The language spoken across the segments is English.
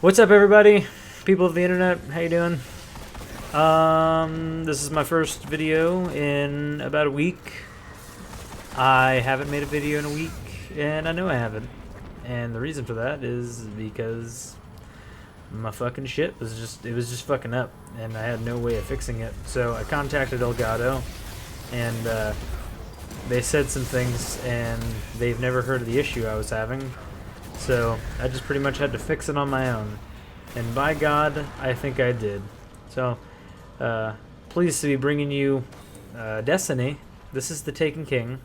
What's up, everybody? People of the internet, how you doing? This is my first video in about a week. I haven't made a video in a week, and I know I haven't. And the reason for that is because my fucking shit was just fucking up, and I had no way of fixing it. So I contacted Elgato, and they said some things, and they've never heard of the issue I was having. So I just pretty much had to fix it on my own. And by God, I think I did. So, pleased to be bringing you Destiny. This is The Taken King.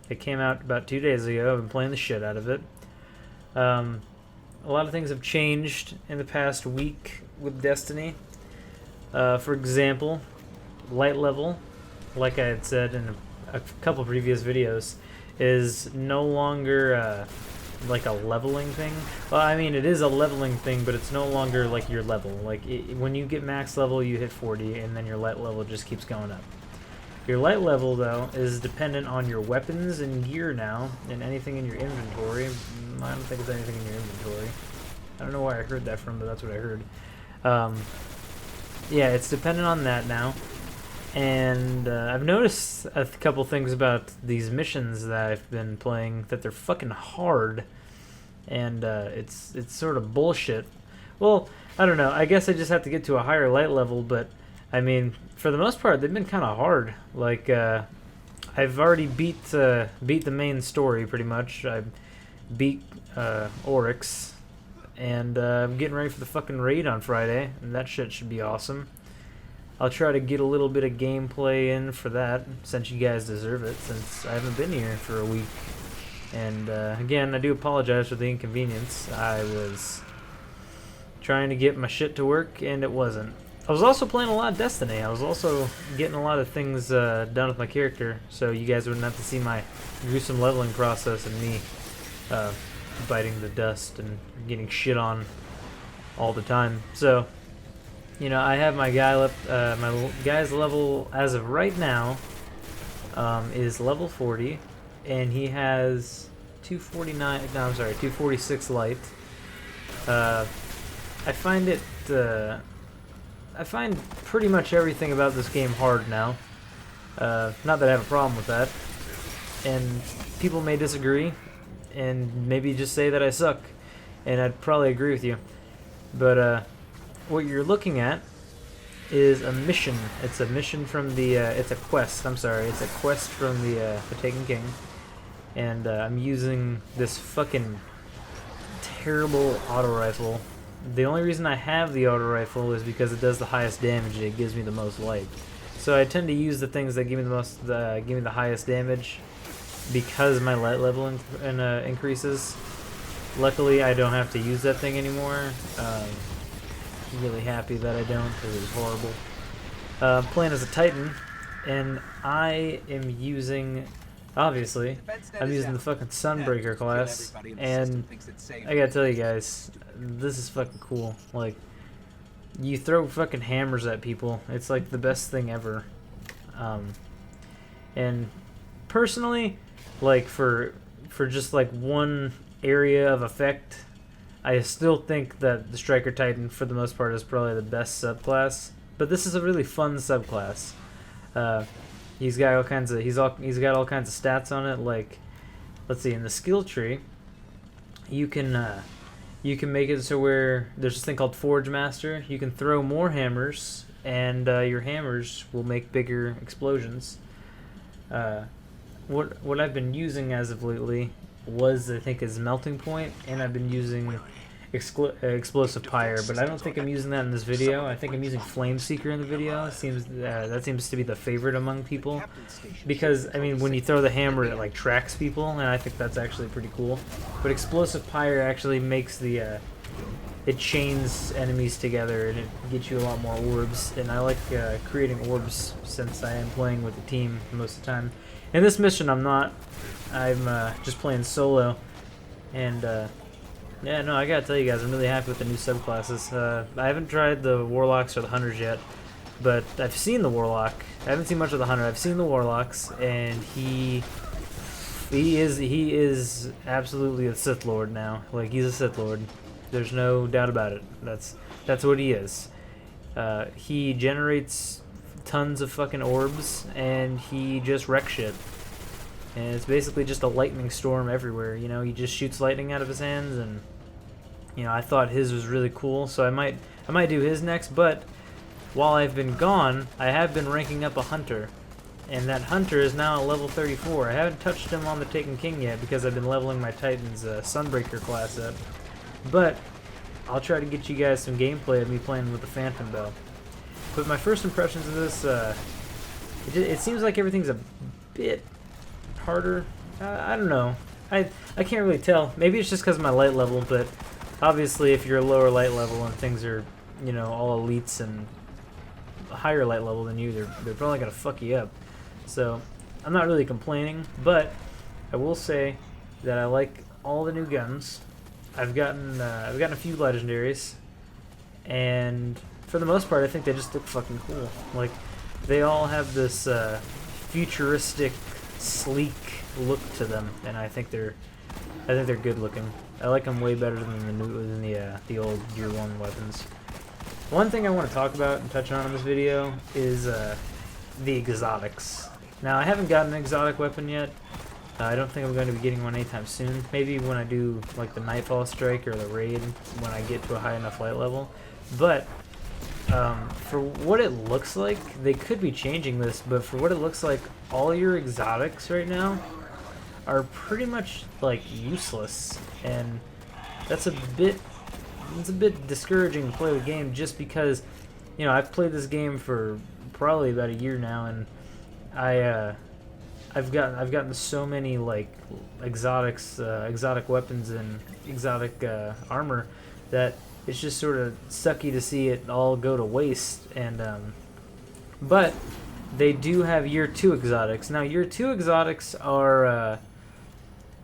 It came out about 2 days ago. I've been playing the shit out of it. A lot of things have changed in the past week with Destiny. For example, light level, like I had said in a couple previous videos, is no longer like a leveling thing. Well, I mean, it is a leveling thing, but it's no longer like your level. Like when you get max level, you hit 40, and then your light level just keeps going up. Your light level, though, is dependent on your weapons and gear now, and anything in your inventory. I don't think there's anything in your inventory. I don't know where I heard that from, but that's what I heard. Yeah, it's dependent on that now. And I've noticed a couple things about these missions that I've been playing, that they're fucking hard, and it's sort of bullshit. Well, I don't know. I guess I just have to get to a higher light level, but I mean, for the most part, they've been kind of hard. Like I've already beat the main story pretty much. I beat Oryx, and I'm getting ready for the fucking raid on Friday, and that shit should be awesome. I'll try to get a little bit of gameplay in for that, since you guys deserve it, since I haven't been here for a week. And again, I do apologize for the inconvenience. I was trying to get my shit to work, and it wasn't. I was also playing a lot of Destiny. I was also getting a lot of things done with my character, so you guys wouldn't have to see my gruesome leveling process and me biting the dust and getting shit on all the time. So, you know, I have my guy my guy's level as of right now is level 40, and he has 249. No, I'm sorry, 246 light. I find it. I find pretty much everything about this game hard now. Not that I have a problem with that, and people may disagree, and maybe just say that I suck, and I'd probably agree with you. But what you're looking at is a mission. It's a mission from the, it's a quest, I'm sorry, it's a quest from the Taken King. And I'm using this fucking terrible auto rifle. The only reason I have the auto rifle is because it does the highest damage and it gives me the most light. So I tend to use the things that give me the most, give me the highest damage, because my light level increases. Luckily, I don't have to use that thing anymore. Really happy that I don't, because it was horrible. I'm playing as a Titan, and I am using, obviously, I'm using the fucking Sunbreaker class, and I gotta tell you guys, this is fucking cool. Like, you throw fucking hammers at people, it's like the best thing ever. And personally, like, for just like one area of effect, I still think that the Striker Titan, for the most part, is probably the best subclass. But this is a really fun subclass. He's got all kinds of he's got all kinds of stats on it. Like, let's see, in the skill tree, you can make it so where there's this thing called Forge Master. You can throw more hammers, and your hammers will make bigger explosions. What I've been using as of lately was, I think, is Melting Point, and I've been using Explosive Pyre, but I don't think I'm using that in this video. I think I'm using Flame Seeker in the video. It seems that seems to be the favorite among people, because I mean, when you throw the hammer, it like tracks people, and I think that's actually pretty cool. But Explosive Pyre actually makes the it chains enemies together, and it gets you a lot more orbs. And I like creating orbs, since I am playing with a team most of the time. In this mission, I'm not. I'm just playing solo, and yeah, no, I gotta tell you guys, I'm really happy with the new subclasses. I haven't tried the Warlocks or the Hunters yet, but I've seen the Warlock. I haven't seen much of the Hunter. I've seen the Warlocks, and he is absolutely a Sith Lord now. Like, he's a Sith Lord. There's no doubt about it. That's what he is. He generates tons of fucking orbs, and he just wrecks shit. And it's basically just a lightning storm everywhere. You know, he just shoots lightning out of his hands, and you know, I thought his was really cool, so I might do his next. But while I've been gone, I have been ranking up a hunter, and that hunter is now level 34. I haven't touched him on the Taken King yet because I've been leveling my Titan's Sunbreaker class up. But I'll try to get you guys some gameplay of me playing with the Phantom Bow. But my first impressions of this, it seems like everything's a bit harder. I don't know. I can't really tell. Maybe it's just because of my light level, but obviously if you're a lower light level and things are, you know, all elites and a higher light level than you, they're probably going to fuck you up. So I'm not really complaining, but I will say that I like all the new guns. I've gotten a few legendaries, and for the most part, I think they just look fucking cool. Like, they all have this futuristic, sleek look to them, and I think they're good looking. I like them way better than the old Gear 1 weapons. One thing I want to talk about and touch on in this video is the exotics. Now, I haven't gotten an exotic weapon yet. I don't think I'm going to be getting one anytime soon. Maybe when I do like the Nightfall Strike or the Raid when I get to a high enough light level. But for what it looks like, they could be changing this, but for what it looks like, all your exotics right now are pretty much like useless, and that's a bit discouraging to play the game, just because, you know, I've played this game for probably about a year now, and I've gotten so many like exotic weapons and exotic armor that it's just sort of sucky to see it all go to waste. And but they do have Year 2 exotics. Now, Year 2 exotics are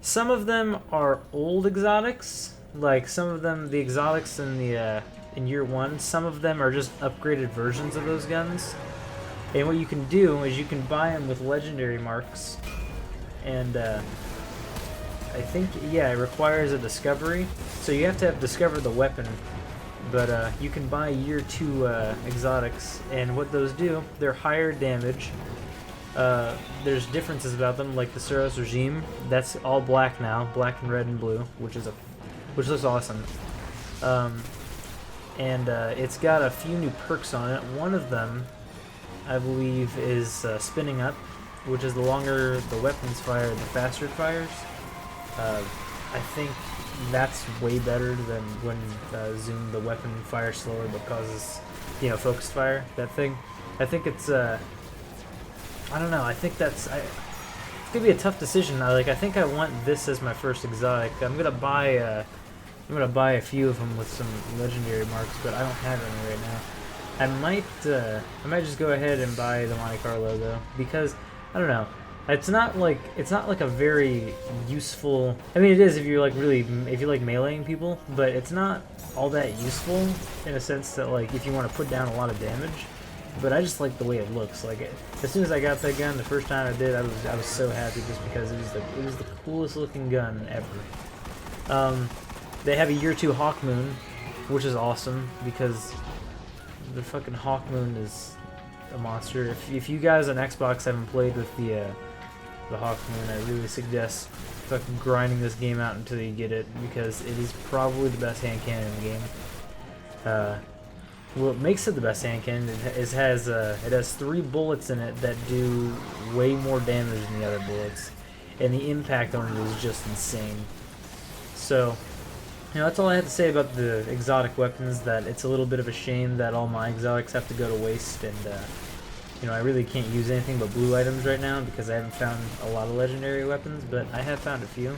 some of them are old exotics, like some of them the exotics in Year 1. Some of them are just upgraded versions of those guns. And what you can do is you can buy them with legendary marks, and I think, yeah, it requires a discovery, so you have to have discovered the weapon. But you can buy Year 2 exotics, and what those do, they're higher damage. There's differences about them, like the Suros Regime. That's all black now, black and red and blue, which looks awesome. And it's got a few new perks on it. One of them, I believe, is spinning up, which is the longer the weapons fire, the faster it fires. I think that's way better than when Zoom, the weapon, fires slower but causes, you know, focused fire. That thing, I think it's I don't know. I think it's gonna be a tough decision. I think I want this as my first exotic. I'm gonna buy a few of them with some legendary marks, but I don't have any right now. I might just go ahead and buy the Monte Carlo though, because I don't know. It's not like a very useful. I mean, it is if you're if you like meleeing people, but it's not all that useful in a sense that, like, if you want to put down a lot of damage. But I just like the way it looks. Like, as soon as I got that gun, the first time I did, I was so happy, just because it was the coolest looking gun ever. They have a Year 2 Hawkmoon, which is awesome because the fucking Hawkmoon is a monster. If you guys on Xbox haven't played with the Hawkmoon, I really suggest fucking grinding this game out until you get it, because it is probably the best hand cannon in the game. What makes it the best hand cannon is it has 3 bullets in it that do way more damage than the other bullets, and the impact on it is just insane. So, you know, that's all I have to say about the exotic weapons. That it's a little bit of a shame that all my exotics have to go to waste, and you know, I really can't use anything but blue items right now because I haven't found a lot of legendary weapons, but I have found a few.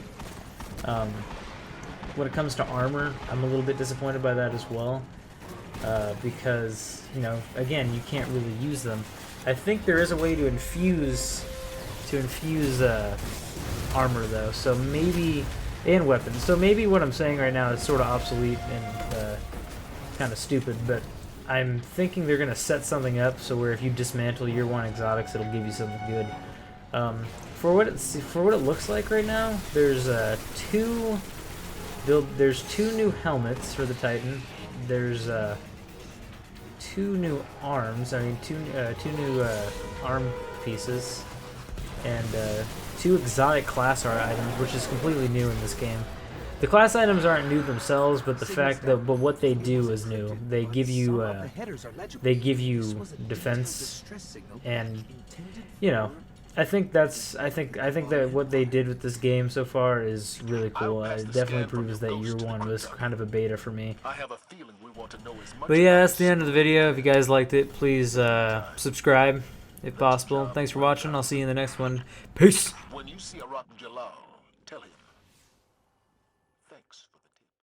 When it comes to armor, I'm a little bit disappointed by that as well, because, you know, again, you can't really use them. I think there is a way to infuse armor though, so maybe, and weapons. So maybe what I'm saying right now is sort of obsolete and kind of stupid, but I'm thinking they're gonna set something up so where if you dismantle Year 1 exotics, it'll give you something good. For what it looks like right now, there's 2 There's 2 new helmets for the Titan. There's 2 new arms. I mean, two new arm pieces, and 2 exotic class art items, which is completely new in this game. The class items aren't new themselves, but the fact that what they do is new. They give you defense, and you know, I think that what they did with this game so far is really cool. It definitely proves that Year 1 was kind of a beta for me. But yeah, that's the end of the video. If you guys liked it, please subscribe if possible. Thanks for watching. I'll see you in the next one. Peace. When you see a rotten Jalal, tell him